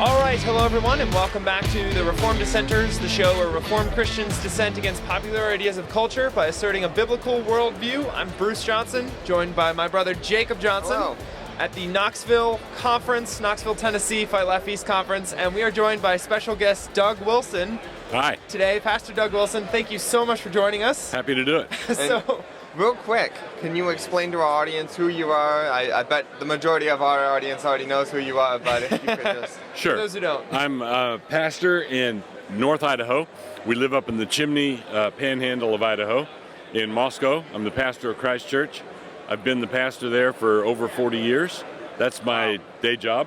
All right, hello everyone, and welcome back to the Reformed Dissenters, the show where Reformed Christians dissent against popular ideas of culture by asserting a biblical worldview. I'm Bruce Johnson, joined by my brother Jacob Johnson. Hello. At the Knoxville Conference, Knoxville, Tennessee, FLF East Conference, and we are joined by special guest Doug Wilson. Hi. Today, Pastor Doug Wilson, thank you so much for joining us. Happy to do it. So, Real quick, can you explain to our audience who you are? I bet the majority of our audience already knows who you are, but if you could just... Sure. For those who don't. I'm a pastor in North Idaho. We live up in the Chimney Panhandle of Idaho in Moscow. I'm the pastor of Christ Church. I've been the pastor there for over 40 years. That's my day job.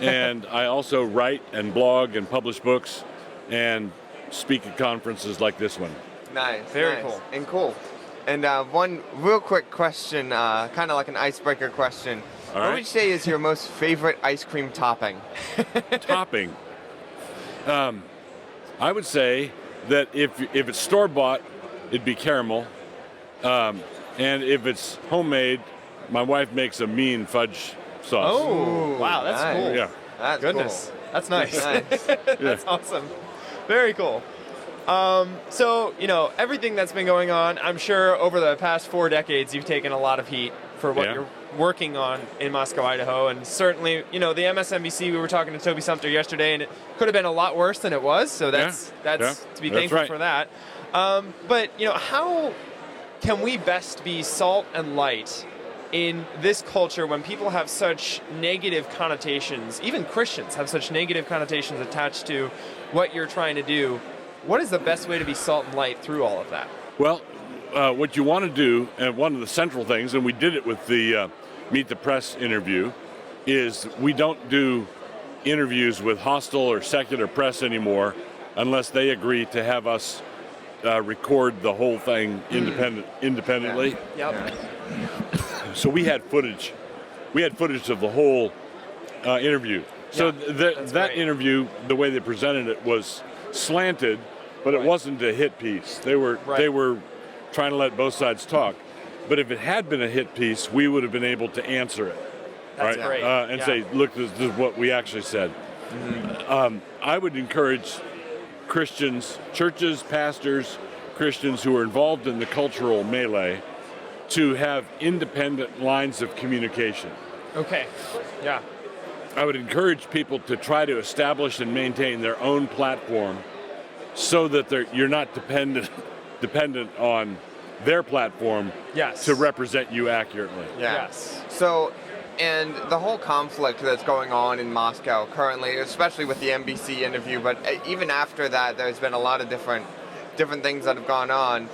And I also write and blog and publish books and speak at conferences like this one. Nice. Very nice. cool. And cool. And one real quick question, kind of like an icebreaker question. All What right. would you say is your most favorite ice cream topping? Topping. I would say that if it's store-bought, it'd be caramel. And if it's homemade, my wife makes a mean fudge sauce. Oh, wow, that's nice. cool. Yeah. That's Goodness, that's nice. Nice. That's awesome. Very cool. So, everything that's been going on, I'm sure over the past 4 decades, you've taken a lot of heat for what Yeah. you're working on in Moscow, Idaho. And certainly, the MSNBC, we were talking to Toby Sumter yesterday, and it could have been a lot worse than it was. So that's Yeah. to be That's thankful right. for that. But, how can we best be salt and light in this culture when people have such negative connotations, even Christians have such negative connotations attached to what you're trying to do? What is the best way to be salt and light through all of that? Well, what you want to do, and one of the central things, and we did it with the Meet the Press interview, is we don't do interviews with hostile or secular press anymore unless they agree to have us record the whole thing independently. Yep. So we had footage. We had footage of the whole interview. So that's that great. interview, the way they presented it, was slanted, but it Right. wasn't a hit piece. They were trying to let both sides talk. But if it had been a hit piece, we would have been able to answer it. That's right? great. And Yeah. say, look, this is what we actually said. I would encourage Christians, churches, pastors, Christians who are involved in the cultural melee to have independent lines of communication. Okay. Yeah. I would encourage people to try to establish and maintain their own platform so that you're not dependent on their platform Yes. to represent you accurately. Yeah. Yes. So, and the whole conflict that's going on in Moscow currently, especially with the NBC interview, but even after that, there's been a lot of different things that have gone on.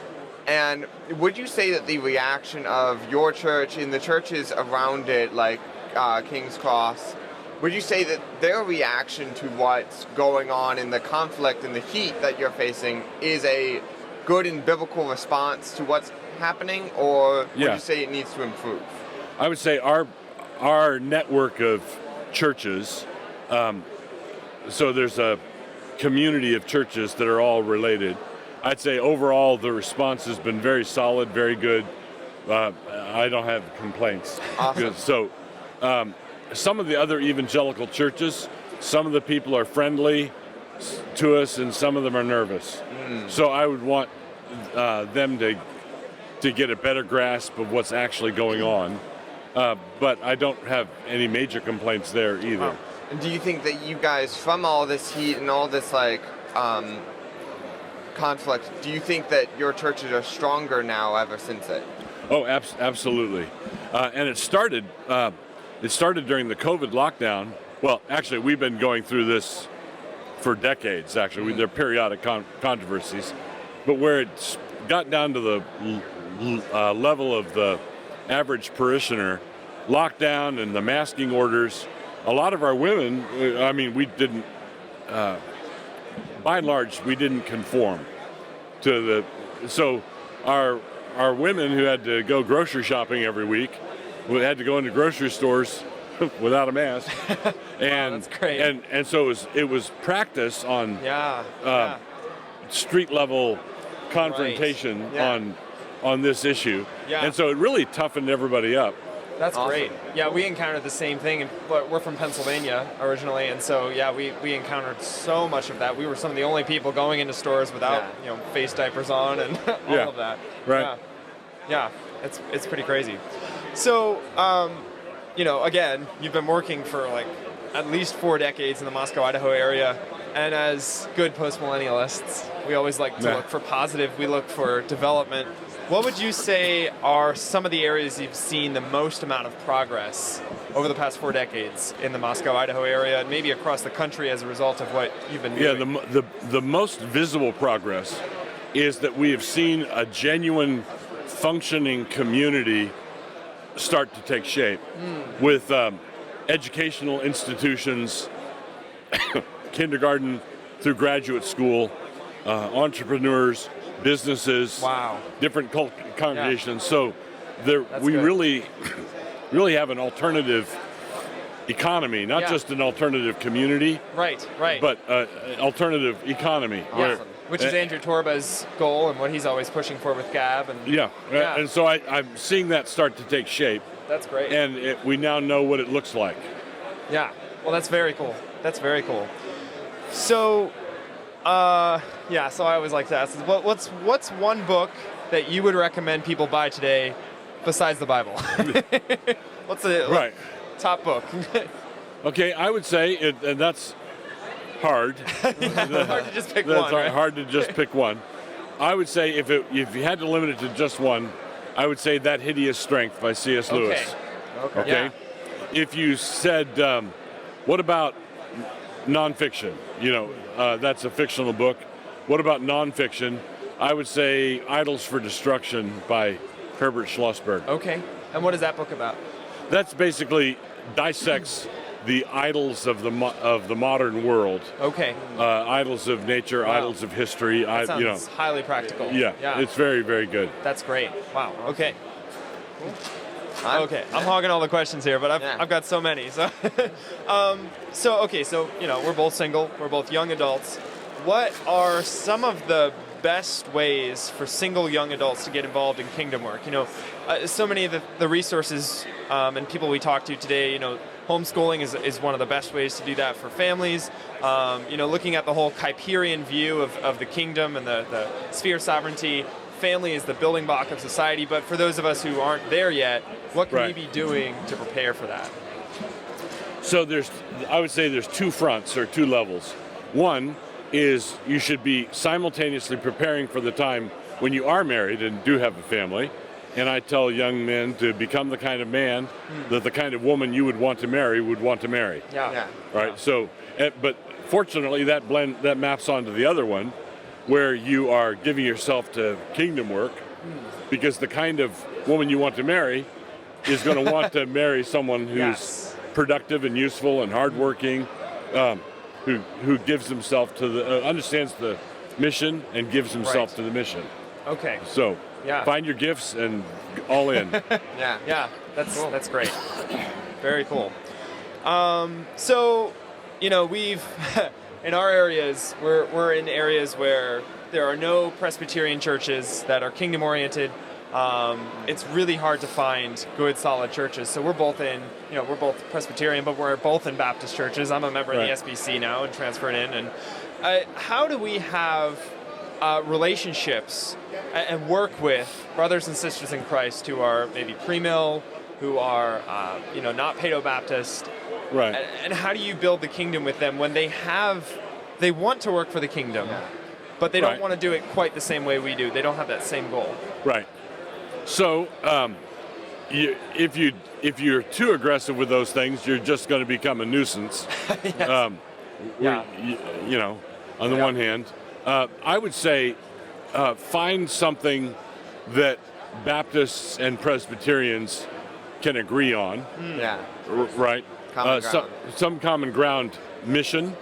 And would you say that the reaction of your church and the churches around it, like King's Cross, would you say that their reaction to what's going on in the conflict and the heat that you're facing is a good and biblical response to what's happening, or would Yeah. you say it needs to improve? I would say our network of churches, so there's a community of churches that are all related. I'd say overall the response has been very solid, very good. I don't have complaints. Awesome. So some of the other evangelical churches, some of the people are friendly to us and some of them are nervous. So I would want them to get a better grasp of what's actually going on. But I don't have any major complaints there either. And do you think that you guys, from all this heat and all this conflict, do you think that your churches are stronger now ever since it? Oh, absolutely. And it started during the COVID lockdown. Well, actually, we've been going through this for decades, actually. There are periodic controversies. But where it got down to the level of the average parishioner, lockdown and the masking orders, a lot of our women, we didn't, by and large, we didn't conform to so our women who had to go grocery shopping every week, we had to go into grocery stores without a mask. And that's great. And so it was practice on street level confrontation Right. Yeah. on this issue. Yeah. And so it really toughened everybody up. That's Awesome. great. Yeah, we encountered the same thing, but we're from Pennsylvania originally, and so yeah, we encountered so much of that. We were some of the only people going into stores without face diapers on and all of that. Right. Yeah, it's pretty crazy. So again, you've been working for like at least 4 decades in the Moscow, Idaho area, and as good post-millennialists, we always like to look for positive. We look for development. What would you say are some of the areas you've seen the most amount of progress over the past 4 decades in the Moscow, Idaho area, and maybe across the country as a result of what you've been doing? Yeah, the most visible progress is that we have seen a genuine functioning community start to take shape with educational institutions, kindergarten through graduate school, entrepreneurs, businesses, different congregations. So we really have an alternative economy, not just an alternative community, right, but an alternative economy. Which is Andrew Torba's goal and what he's always pushing for with Gab. And and so I'm seeing that start to take shape. That's great. And we now know what it looks like. Yeah, well, that's very cool. That's very cool. So, so I always like to ask, what's one book that you would recommend people buy today besides the Bible? What's the top book? Okay, I would say, and that's hard. Hard to just pick that's one, right? hard to just pick one. I would say if you had to limit it to just one, I would say That Hideous Strength by C.S. Lewis. Okay. Yeah. If you said, what about nonfiction? That's a fictional book. What about nonfiction? I would say Idols for Destruction by Herbert Schlossberg. Okay. And what is that book about? That's basically dissects the idols of the modern world. Okay. Idols of nature, idols of history. That sounds highly practical. Yeah, it's very, very good. That's great. Wow. Okay. Cool. Okay, I'm hogging all the questions here, but I've got so many. So, we're both single. We're both young adults. What are some of the best ways for single young adults to get involved in kingdom work? So many of the resources and people we talk to today, homeschooling is one of the best ways to do that for families. Looking at the whole Kuyperian view of the kingdom and the sphere of sovereignty, family is the building block of society. But for those of us who aren't there yet, what can we be doing to prepare for that? So I would say there's 2 fronts or 2 levels. One is you should be simultaneously preparing for the time when you are married and do have a family. And I tell young men to become the kind of man that the kind of woman you would want to marry would want to marry. Yeah. Right. So, but fortunately, that maps onto the other one, where you are giving yourself to kingdom work, because the kind of woman you want to marry is going to want to marry someone who's productive and useful and hardworking, who gives himself to understands the mission and gives himself to the mission. Okay. So. Yeah. Find your gifts and all in. That's great. Very cool. We've in our areas, we're in areas where there are no Presbyterian churches that are kingdom oriented. It's really hard to find good, solid churches. So we're both Presbyterian, but we're both in Baptist churches. I'm a member of the SBC now and transferred in. And how do we have relationships and work with brothers and sisters in Christ who are maybe pre-mill, who are not Paedo-Baptist, and how do you build the kingdom with them when they want to work for the kingdom, but they don't want to do it quite the same way we do? They don't have that same goal. Right. So if you're too aggressive with those things, you're just going to become a nuisance. On the one hand. I would say find something that Baptists and Presbyterians can agree on. Right? Common ground. Some common ground mission.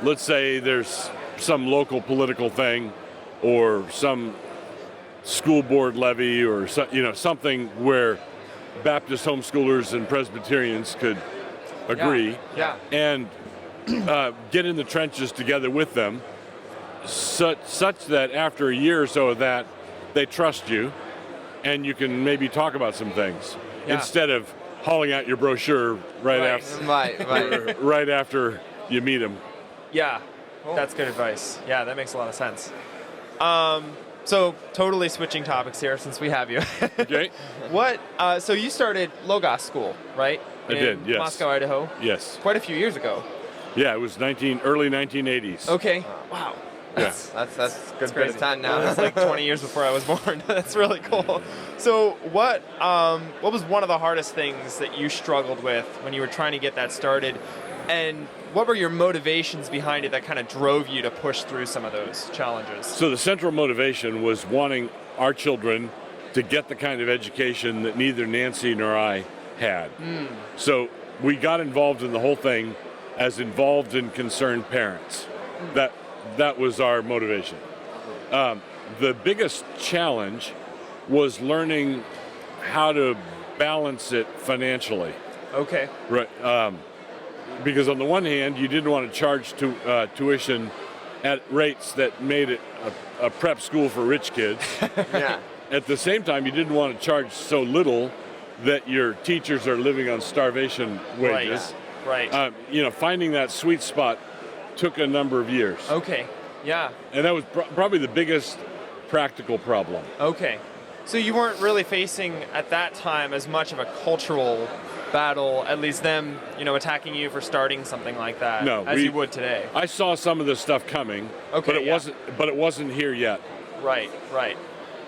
Let's say there's some local political thing or some school board levy or something where Baptist homeschoolers and Presbyterians could agree and get in the trenches together with them, such that after a year or so of that, they trust you and you can maybe talk about some things Yeah. instead of hauling out your brochure right after right after you meet them. Yeah, that's good advice. Yeah, that makes a lot of sense. So totally switching topics here since we have you. Okay. So you started Logos School, right? I did, yes. Moscow, Idaho. Yes. Quite a few years ago. Yeah, it was early 1980s. Okay. Wow. Yeah. That's a good bit Crazy. of time now. That's like 20 years before I was born. That's really cool. So what was one of the hardest things that you struggled with when you were trying to get that started? And what were your motivations behind it that kind of drove you to push through some of those challenges? So the central motivation was wanting our children to get the kind of education that neither Nancy nor I had. So we got involved in the whole thing as involved and concerned parents. That was our motivation. The biggest challenge was learning how to balance it financially. Okay. Right. Because on the one hand, you didn't want to charge tuition at rates that made it a prep school for rich kids. Yeah. At the same time, you didn't want to charge so little that your teachers are living on starvation wages. Right. Finding that sweet spot took a number of years. Okay. Yeah. And that was probably the biggest practical problem. Okay. So you weren't really facing at that time as much of a cultural battle, at least them, attacking you for starting something like that, as you would today. I saw some of this stuff coming, Okay, but it wasn't here yet. Right.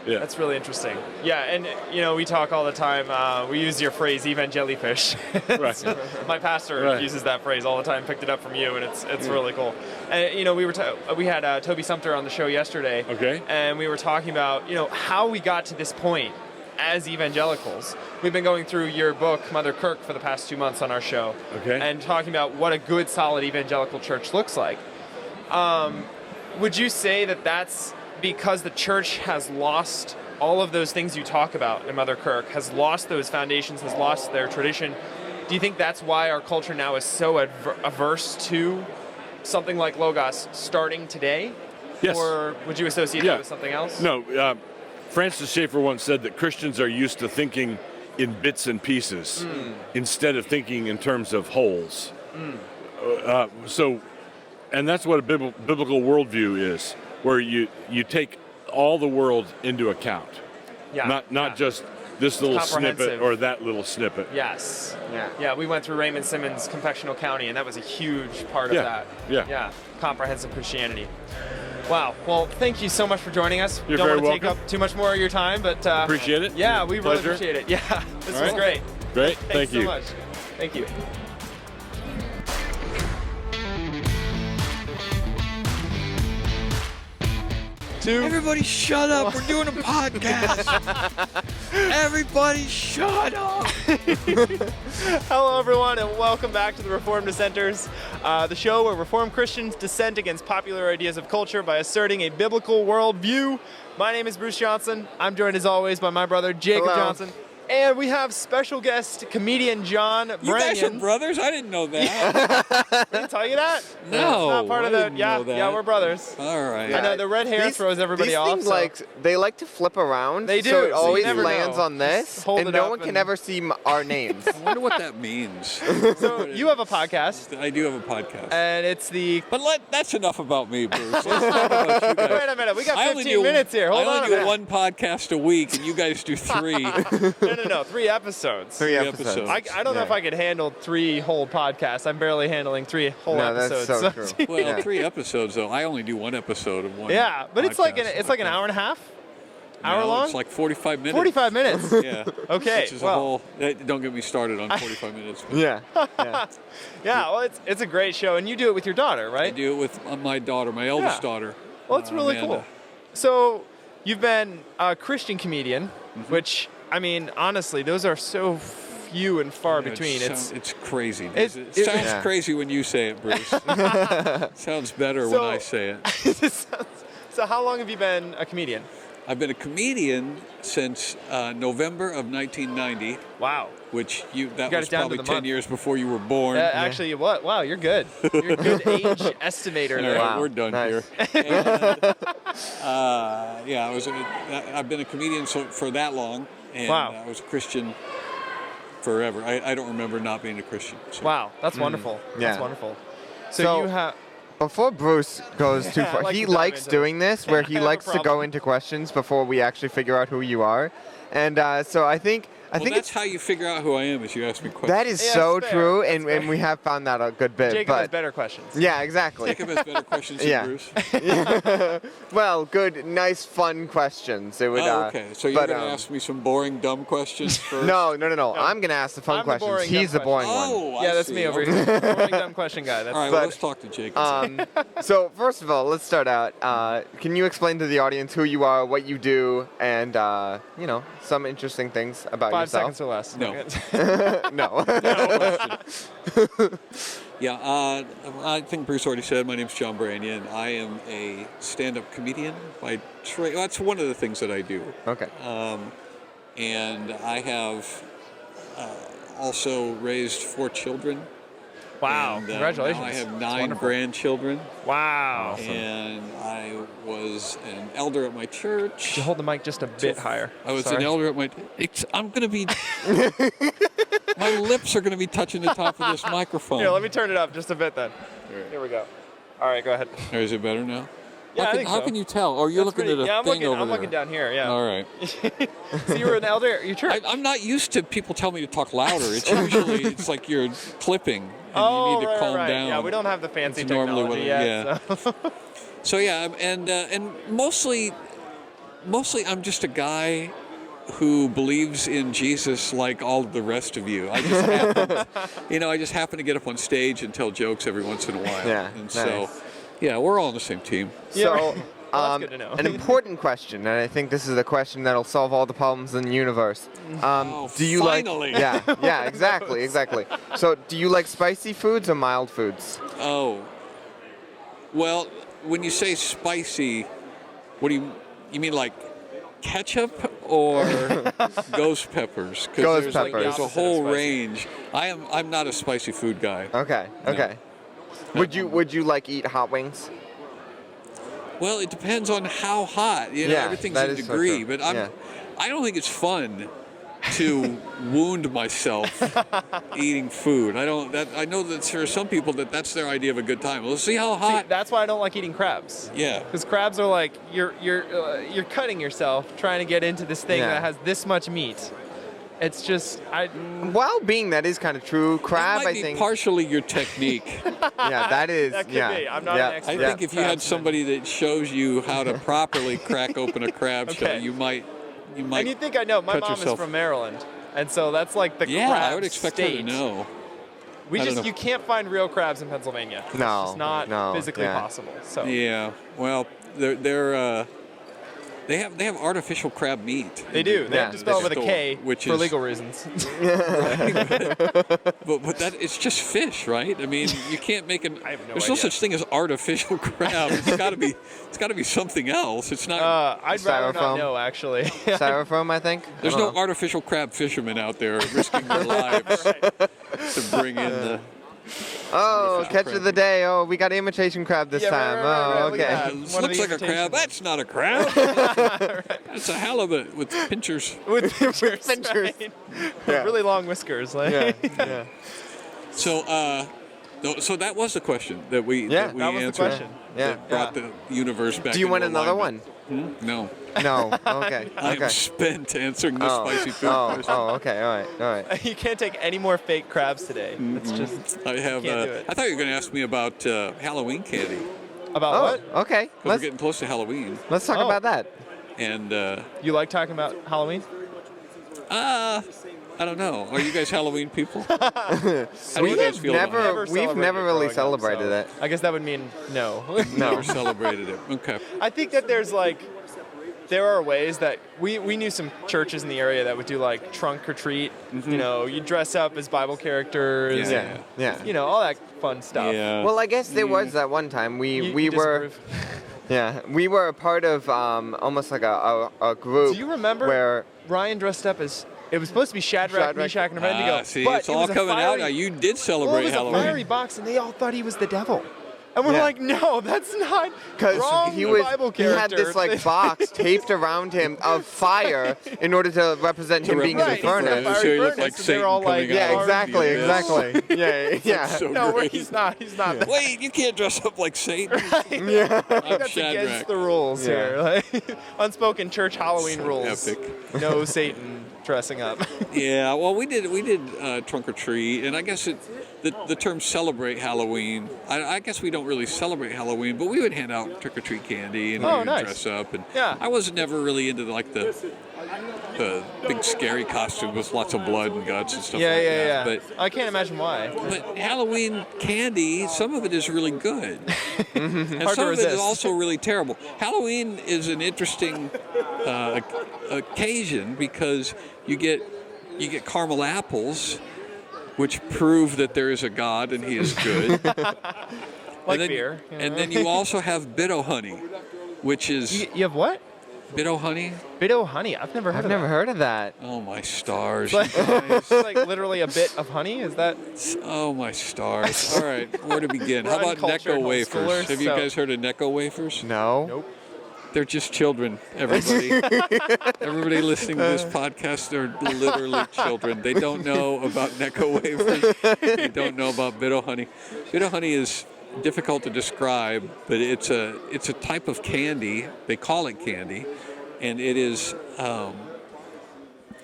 Yeah. That's really interesting. Yeah, and we talk all the time. We use your phrase "evangelifish." Right. My pastor uses that phrase all the time. Picked it up from you, and it's really cool. And we had Toby Sumter on the show yesterday. Okay. And we were talking about how we got to this point as evangelicals. We've been going through your book, Mother Kirk, for the past 2 months on our show. Okay. And talking about what a good, solid evangelical church looks like. Would you say that that's because the church has lost all of those things you talk about in Mother Kirk, has lost those foundations, has lost their tradition? Do you think that's why our culture now is so averse to something like Logos starting today? Yes. Or would you associate that with something else? No. Francis Schaeffer once said that Christians are used to thinking in bits and pieces instead of thinking in terms of wholes. And that's what a biblical worldview is, where you take all the world into account, not just this little snippet or that little snippet. Yes. Yeah. We went through Raymond Simmons' Confessional County, and that was a huge part of that. Yeah. Comprehensive Christianity. Wow. Well, thank you so much for joining us. You're Don't very want to take welcome. up too much more of your time, but appreciate it. Yeah, we really Pleasure. appreciate it. Yeah, this All was right. great. Great. Thanks Thank you. so much. Thank you. Everybody shut up. We're doing a podcast. Everybody shut up. Hello, everyone, and welcome back to the Reformed Dissenters, the show where Reformed Christians dissent against popular ideas of culture by asserting a biblical worldview. My name is Bruce Johnson. I'm joined, as always, by my brother, Jacob Hello. Johnson. And we have special guest comedian John Branyan. You guys are brothers? I didn't know that. I didn't tell you that? No, It's not part I of the. didn't know that. Yeah, we're brothers. All right. I know the red hair throws everybody these off. Things So. they like to flip around. They do, So it so you always never lands know. on this, Just hold and it no up one can and- ever see our names. I wonder what that means. So you have a podcast, I do have a podcast. and it's the. But that's enough about me, Bruce. Let's talk about you guys. Wait a minute, we got I only 15 minutes here. Hold I on only a do minute. one podcast a week, and you guys do 3. No, 3 episodes. Three episodes. episodes. I don't know if I could handle 3 whole podcasts. I'm barely handling 3 whole No, episodes. that's so true. Well, Yeah. 3 episodes though. I only do 1 episode of one. Yeah, but it's like podcast. an hour and a half, hour No, long. It's like 45 minutes. 45 minutes. Yeah. Okay. Which is Well, don't get me started on 45 minutes. But Yeah. yeah. Well, it's a great show, and you do it with your daughter, I right? do it with my daughter, my eldest Yeah. daughter. Well, it's really Amanda. cool. So, you've been a Christian comedian, Mm-hmm. which I mean, honestly, those are so few and far Yeah, between. It's crazy. It- It it- sounds Yeah. crazy when you say it, Bruce. It sounds better when So- I say it. So, how long have you been a comedian? I've been a comedian since November of 1990, Wow. which that got was it down to probably the 10 month. years before you were born. Actually, what? Wow, you're good. You're a good age estimator All there. right, Wow, we're done nice. here. And, I've been a comedian for that long, and Wow. I was a Christian forever. I don't remember not being a Christian. So. Wow, that's wonderful. Yeah. That's wonderful. So So- you have. Before Bruce goes too Yeah, I far, like he to dive likes into doing this, where he I have a likes to go problem. into questions before we actually figure out who you are. And so I think Well, think that's it's, how you figure out who I am, is you ask me questions. that is Yeah, so it's fair. true, That's and fair. we have found that a good bit. Jacob has but better questions. yeah, exactly. Jacob has better questions than Yeah. Bruce. Well, good, nice, fun questions. It would. Okay, so you're but, going to ask me some boring, dumb questions first? No. I'm gonna ask the fun I'm the questions. boring, He's dumb the boring one. Oh, I Yeah, that's see. me over Okay. here. Boring dumb question guy. That's All right, But- well, let's talk to Jacob. So first of all, let's start out. Can you explain to the audience who you are, what you do, and some interesting things about 5 yourself? seconds or less. No. No. Yeah, I think Bruce already said my name's John Branyan. I am a stand-up comedian by trade. That's one of the things that I do. Okay. And I have also raised 4 children. Wow, And, congratulations. now I have That's 9 wonderful. grandchildren. Wow. And I was an elder at my church. Could you hold the mic just a bit higher? I was Sorry. an elder at my. I'm going to be. My lips are going to be touching the top of this microphone. Here, let me turn it up just a bit then. Here we go. All right, go ahead. Or is it better now? Yeah, I think how so. can you tell? Oh, you're That's looking pretty- at a I'm thing looking, over I'm there. looking down here, yeah. All right. So you were an elder at your church? I'm not used to people telling me to talk louder. It's usually it's like you're clipping and you need to calm right. down. Yeah, we don't have the fancy It's normally what technology yet. So. So yeah, and mostly I'm just a guy who believes in Jesus like all of the rest of you. I just happen to get up on stage and tell jokes every once in a while. Yeah, And nice. so yeah, we're all on the same team. Yeah, So, right. Well, that's good to know. an important question, and I think this is a question that'll solve all the problems in the universe. Do you finally. like? Yeah, exactly. So, do you like spicy foods or mild foods? Oh, well, when you say spicy, what do you mean like ketchup or ghost peppers? 'Cause Ghost there's peppers. there's a Opposite of whole spicy. range. I'm not a spicy food guy. Okay. Would you like eat hot wings? Well, it depends on how hot. Yeah, Everything's that a is so degree, true. but Yeah. I don't think it's fun to wound myself eating food. I know that there are some people that's their idea of a good time. Let's see how See, hot. that's why I don't like eating crabs. Yeah. Because crabs are like you're cutting yourself trying to get into this thing Yeah. that has this much meat. It's just While being that is kind of true, crab that might I be think. partially your technique. Yeah, that is. That could yeah. be. I'm not yeah. an expert. I Yeah. think if you had somebody that shows you how to properly crack open a crab shell, Okay. you might. and you think I know? My cut mom yourself. is from Maryland, and so that's like the Yeah, crab I would expect state. her to know. We I don't just know. you can't find real crabs in Pennsylvania. It's No, just not no, physically yeah. possible. So Yeah. Well, they have artificial crab meat. they do. They Yeah. have to spell it with a Store, K which for is- legal reasons. But that it's just fish, right? I mean, you can't make an. I have no there's no idea. such thing as artificial crab. It's got to be something else. It's not. I'd rather Styrofoam. not know, actually. Styrofoam, I think. there's I no don't know. artificial crab fishermen out there risking their lives to bring in the. Oh, artificial catch crab. of the day. Oh, we got imitation crab this Yeah, right, time. right, right, Oh, look at okay. that. This One of looks the like a crab. invitations. That's not a crab. That's a halibut with pinchers. with pinchers, pinchers. right? Yeah. Really long whiskers. Like. Yeah, yeah. So, so that was the question that we Yeah, that we that was the answered. question. Yeah. That brought the universe back. Do you into want another one? alignment. No, No. Okay. I Okay. am spent answering the spicy food Oh, question. oh, okay. All right. You can't take any more fake crabs today. It's just I have. Can't do it. I thought you were going to ask me about Halloween candy. about Oh, what? okay. 'Cause we're getting close to Halloween, Let's talk Oh. about that. and You like talking about Halloween? I don't know. Are you guys Halloween people? How do you guys feel about it? We've never really celebrated it. I guess that would mean no. Never celebrated it. Okay. I think that there are ways that we knew some churches in the area that would do like trunk or treat. You know, you dress up as Bible characters. Yeah. And, Yeah. you know, all that fun stuff. Yeah. Well, I guess there was that one time we You were. disapprove? Yeah, we were a part of almost like a group. Do you remember where Ryan dressed up as? It was supposed to be Shadrach, Meshach, and Abednego. See, but it's it all was a coming out fiery- now. You did Well, celebrate it was Halloween. a fiery box, and they all thought he was the devil. And we're Yeah. like, no, that's not. because Wrong he Bible he had character. this like box taped around him of fire in order to represent him being in Right, the furnace. he's So he looked furnace, like and they're Satan all coming like, out. Yeah, Carved exactly, you, exactly. Yeah. So No, great. he's not. He's not. Wait, you can't dress up like Satan. Yeah. I'm That's Shadrach. against the rules Yeah. here. Like, unspoken church Halloween So rules. epic. No Satan dressing up. Yeah, well, we did trunk or treat, and I guess the term celebrate Halloween. I guess we don't really celebrate Halloween, but we would hand out trick or treat candy and we would nice. dress up. And Yeah. I was never really into the big scary costume with lots of blood and guts and stuff Yeah, like yeah. that. I can't imagine why. But Halloween candy, some of it is really good, and Hard to some of it is resist. also really terrible. Halloween is an interesting occasion because you get caramel apples, which prove that there is a God and He is good. Like and then, beer. you know? And then you also have Biddo honey, which is You have what? Biddo honey. Biddo honey. I've never heard I've of never heard of that. Oh my stars! Like, you guys. it's like literally a bit of honey. Is that? Oh my stars! All right, where to begin? How about Uncultured Neko homeschoolers, Wafers? Have you so- guys heard of Neko Wafers? No. Nope. They're just children, everybody. Everybody listening to this podcast, they're literally children. They don't know about Neko Wafers. They don't know about Biddo honey. Biddo honey is difficult to describe, but it's a type of candy. They call it candy, and it is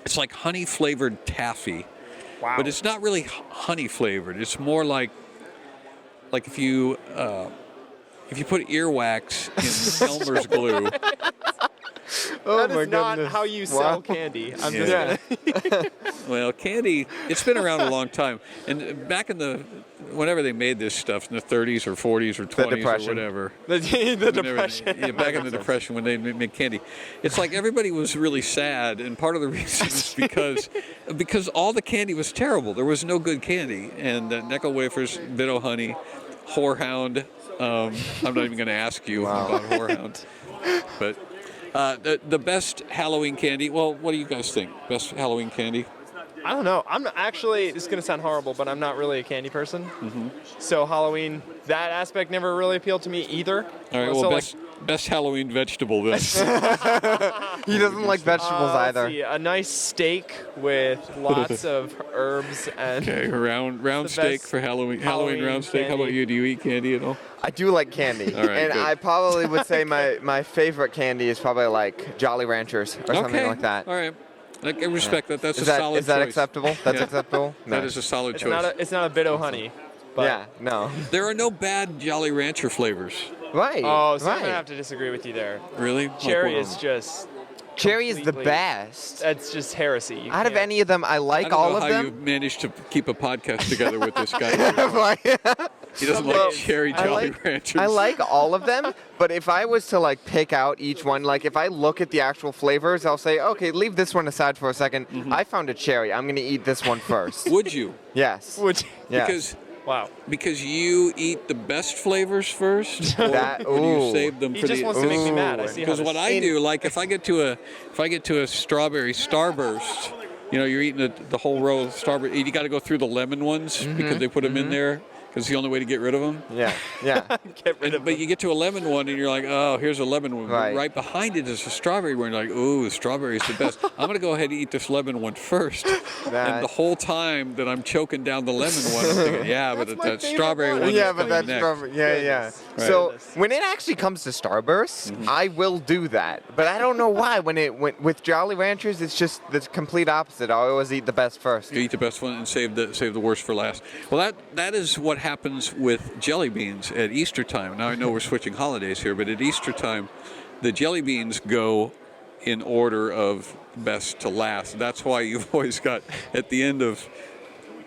it's like honey flavored taffy. Wow. But it's not really honey flavored. It's more like if you put earwax in Elmer's glue. Oh That my is not goodness. how you sell Wow. candy. I'm Yeah. just gonna. Well, candy, it's been around a long time. And back in whenever they made this stuff, in the 30s or 40s or 20s or Depression. whatever. The Whenever- depression. Yeah, back in the Depression when they made candy. It's like everybody was really sad, and part of the reason is because all the candy was terrible. There was no good candy. And Neko Wafers, Biddo honey, Whorehound. I'm not even going to ask you about Whorehound. But the best Halloween candy, well, what do you guys think? Best Halloween candy? I don't know. I'm not, actually, this is going to sound horrible, but I'm not really a candy person. Mm-hmm. So Halloween, that aspect never really appealed to me either. All right, So, well, best Halloween vegetable then. He doesn't like vegetables let's either. see, a nice steak with lots of herbs and Okay, round the steak best for Halloween Halloween round steak. How about candy. you? Do you eat candy at all? I do like candy. All right, and good. I probably would say my favorite candy is probably like Jolly Ranchers or something like that. All right. I can respect that. That's Is a that solid is that choice. acceptable? That's Yeah. acceptable? That Nice. is a solid it's choice. not a Biddo honey. But, Yeah, no. There are no bad Jolly Rancher flavors. Right. Oh, so I'm right. gonna have to disagree with you there. Really? Cherry Like, is just. Cherry is the completely- best. That's just heresy. You Out of can't- any of them, I I like don't all know of how you them. managed to keep a podcast together with this guy. He doesn't Well, like cherry I Jolly like- Ranchers. I like all of them, but if I was to like pick out each one, like if I look at the actual flavors, I'll say, okay, leave this one aside for a 2nd. Mm-hmm. I found a cherry. I'm gonna eat this one first. Would you? Yes. Which, Yes. wow. Because you eat the best flavors first, or, That- or do you ooh. save them He for just the? wants to make me mad. I see how Because this. what I do, like if I get to a strawberry starburst, you're eating the whole row of strawberry. You got to go through the lemon ones because they put them in there because it's the only way to get rid of them. Yeah. Yeah. Get rid of But you get to a lemon one and you're like, oh, here's a lemon one. But Right. right behind it is a strawberry one. You're like, ooh, the strawberry is the best. I'm going to go ahead and eat this lemon one first. And the whole time that I'm choking down the lemon one, I'm thinking, yeah, but my that favorite strawberry one. one Yeah, is but coming that's next. strawberry. Yeah, yeah. Goodness. Right. So when it actually comes to Starbursts, I will do that. But I don't know why. With Jolly Ranchers, it's just the complete opposite. I always eat the best first. You eat the best one and save the worst for last. Well, that is what happens with jelly beans at Easter time. Now I know we're switching holidays here, but at Easter time, the jelly beans go in order of best to last. That's why you've always got at the end of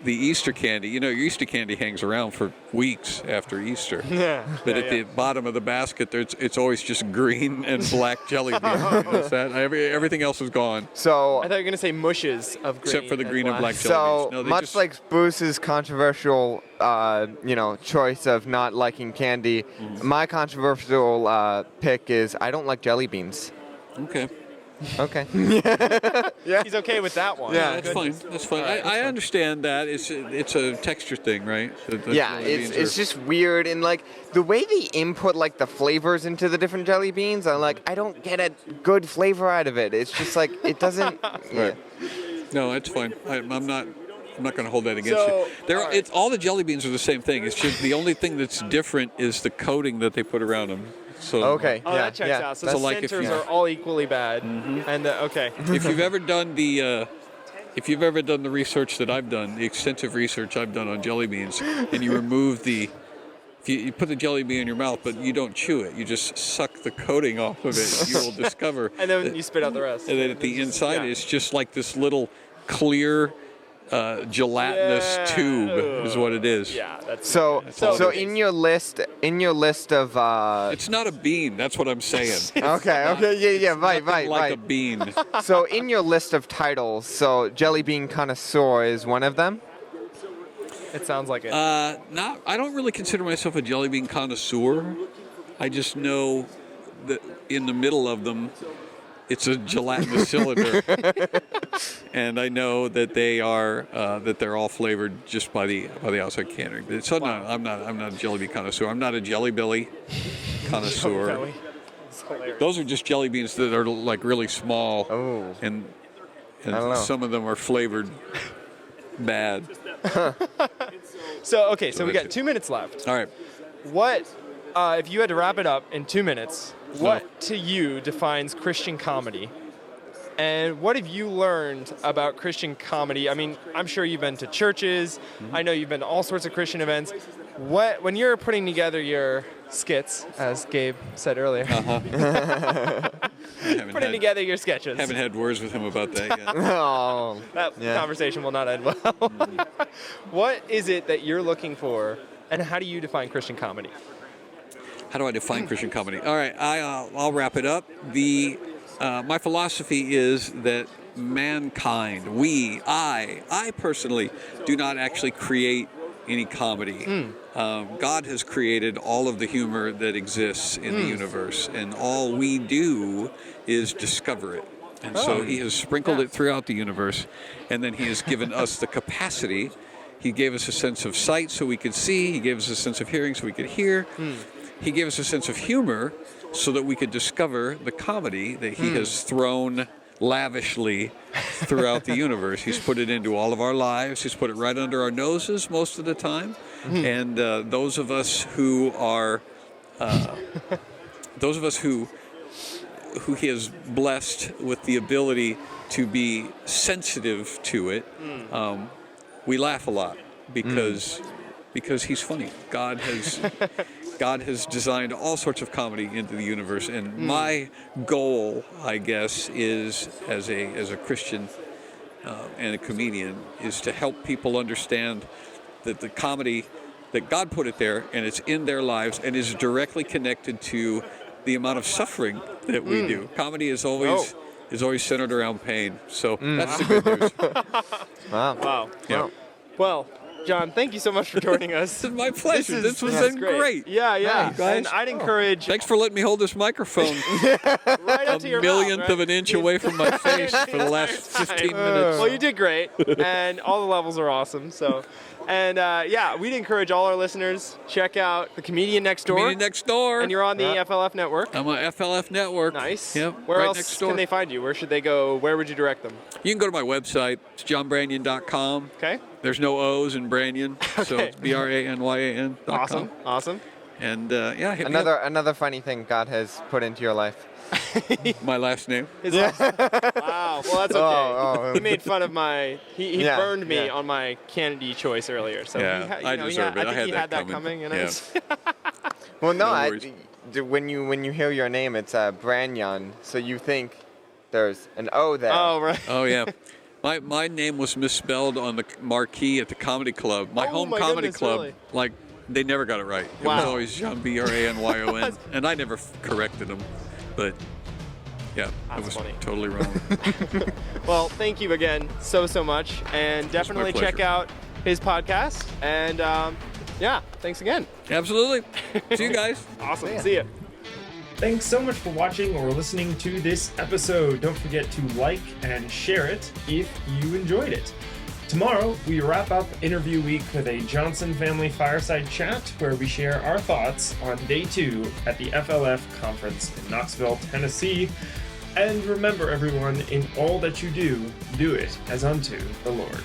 the Easter candy, your Easter candy hangs around for weeks after Easter. Yeah. But at the bottom of the basket, it's always just green and black jelly beans. You notice that? Everything else is gone, So I thought you were going to say mushes of green. except for the green and black jelly So, beans. No, they much just- like Bruce's controversial, choice of not liking candy, my controversial pick is I don't like jelly beans. Okay. Okay. He's okay with that one. Yeah, That's fine. That's fine. I understand that. It's a texture thing, right? The Yeah, jelly it's beans it's are- just weird, and like the way they input like the flavors into the different jelly beans, I'm like, I don't get a good flavor out of it. It's just like it doesn't. Right. No, it's fine. I'm not going to hold that against So, you. all right. All the jelly beans are the same thing. It's just the only thing that's different is the coating that they put around them. So Okay. Oh, yeah, that checks yeah. out. So So the like if Dissenters you- are all equally bad. And okay. if you've ever done the research that I've done, the extensive research I've done on jelly beans, and you remove if you put the jelly bean in your mouth, but you don't chew it, you just suck the coating off of it, you will discover. And then that- you spit out the rest. and then at the inside, yeah. it's just like this little clear, gelatinous Yeah. tube, is what it is. Yeah, that's So, all so it is. in your list of It's not a bean. That's what I'm saying. okay, right, Like a bean. So in your list of titles, so Jelly Bean Connoisseur is one of them. It sounds like it. I don't really consider myself a jelly bean connoisseur. I just know that in the middle of them, it's a gelatinous cylinder, and I know that they're all flavored just by the outside canning. So no, I'm not a jelly bean connoisseur. I'm not a Jelly Belly connoisseur. Belly. It's hilarious. Those are just jelly beans that are like really small, Oh. and I don't know. some of them are flavored bad. So okay, so we got 2 minutes left. All right. What, if you had to wrap it up in 2 minutes, what to you defines Christian comedy? And what have you learned about Christian comedy? I mean, I'm sure you've been to churches. I know you've been to all sorts of Christian events. When you're putting together your skits, as Gabe said earlier, putting together your sketches, Haven't had words with him about that yet. Oh, that Yeah. conversation will not end well. What is it that you're looking for, and how do you define Christian comedy? How do I define Christian comedy? All right, I'll wrap it up. My philosophy is that mankind, I personally do not actually create any comedy. God has created all of the humor that exists in the universe, and all we do is discover it. And so He has sprinkled it throughout the universe, and then He has given us the capacity. He gave us a sense of sight so we could see. He gave us a sense of hearing so we could hear. He gave us a sense of humor so that we could discover the comedy that He has thrown lavishly throughout the universe. He's put it into all of our lives. He's put it right under our noses most of the time. And those of us who He has blessed with the ability to be sensitive to it, we laugh a lot because He's funny. God has designed all sorts of comedy into the universe, and my goal, I guess, is as a Christian and a comedian, is to help people understand that the comedy that God put it there, and it's in their lives, and is directly connected to the amount of suffering that we do. Comedy is always centered around pain. So that's the good news. wow. Wow. Yeah. Well, John, thank you so much for joining us. This is my pleasure. This was is great. Yeah, yeah. Hey, guys. And I'd encourage Thanks for letting me hold this microphone right up a to your millionth mouth, of an inch away from my face for the last 15 minutes. Well, you did great, and all the levels are awesome. So, and we'd encourage all our listeners, check out The Comedian Next Door. Comedian Next Door. And you're on the FLF network. I'm on FLF network. Nice. Yep. Where right else next door. can they find you? Where should they go? Where would you direct them? You can go to my website. It's johnbranyan.com. Okay. There's no O's in Branyan, so Okay. it's BRANYAN.com. Awesome. And hit me up. Another funny thing God has put into your life. My last name. Wow. Well, that's okay. Oh. He made fun of my. He Yeah, burned me yeah. on my Kennedy choice earlier. So Yeah, I deserve it. I I think had he that had that coming. coming, and Yeah. Well, no, No worries. when you hear your name, it's Branyan, so you think there's an O there. Oh right. Oh, yeah. My name was misspelled on the marquee at the comedy club. My home my comedy goodness, club, really? like, they never got it right. It Wow. was always Jean Branyan, and I never corrected them. But yeah, That's it was funny. totally wrong. Well, thank you again so much, and definitely check pleasure. out his podcast. And yeah, thanks again. Absolutely. See you guys. Awesome. See ya. Thanks so much for watching or listening to this episode. Don't forget to like and share it if you enjoyed it. Tomorrow, we wrap up interview week with a Johnson family fireside chat where we share our thoughts on day 2 at the FLF conference in Knoxville, Tennessee. And remember, everyone, in all that you do, do it as unto the Lord.